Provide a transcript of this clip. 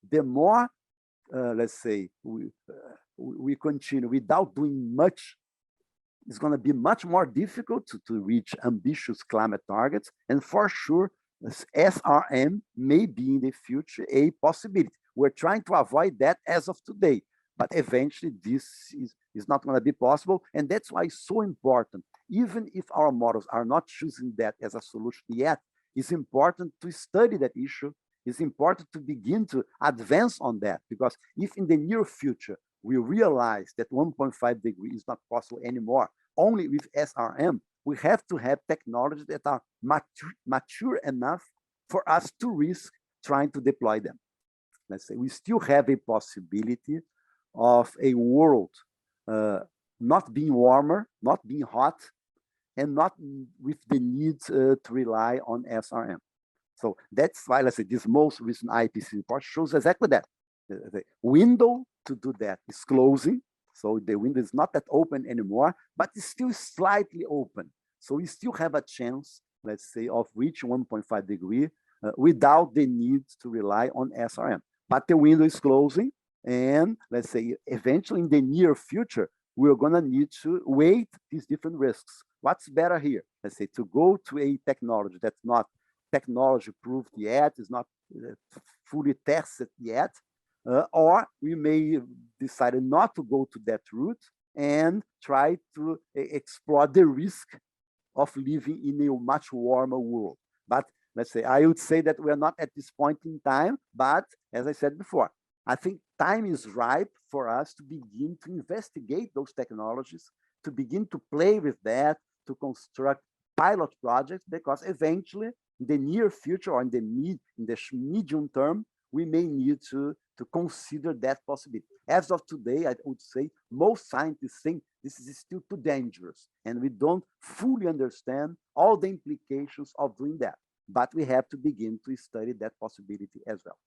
the more, let's say, we continue without doing much, it's going to be much more difficult to reach ambitious climate targets. And for sure, SRM may be in the future a possibility. We're trying to avoid that as of today, but eventually this is not going to be possible. And that's why it's so important. Even if our models are not choosing that as a solution yet, it's important to study that issue. It's important to begin to advance on that, because if in the near future we realize that 1.5 degrees is not possible anymore, only with SRM, we have to have technologies that are mature enough for us to risk trying to deploy them. Let's say we still have a possibility of a world not being warmer, not being hot, and not with the need to rely on SRM. So that's why, let's say, this most recent IPCC report shows exactly that. The window to do that is closing. So the window is not that open anymore, but it's still slightly open. So we still have a chance, let's say, of reaching 1.5 degree without the need to rely on SRM. But the window is closing, and let's say, eventually in the near future, we're going to need to weigh these different risks. What's better here? Let's say, to go to a technology that's not technology proved yet, is not fully tested yet, or we may decide not to go to that route and try to explore the risk of living in a much warmer world. But let's say, I would say that we're not at this point in time, but as I said before, I think time is ripe for us to begin to investigate those technologies, to begin to play with that, to construct pilot projects, because eventually, in the near future or in the medium term, we may need to consider that possibility. As of today, I would say most scientists think this is still too dangerous, and we don't fully understand all the implications of doing that. But we have to begin to study that possibility as well.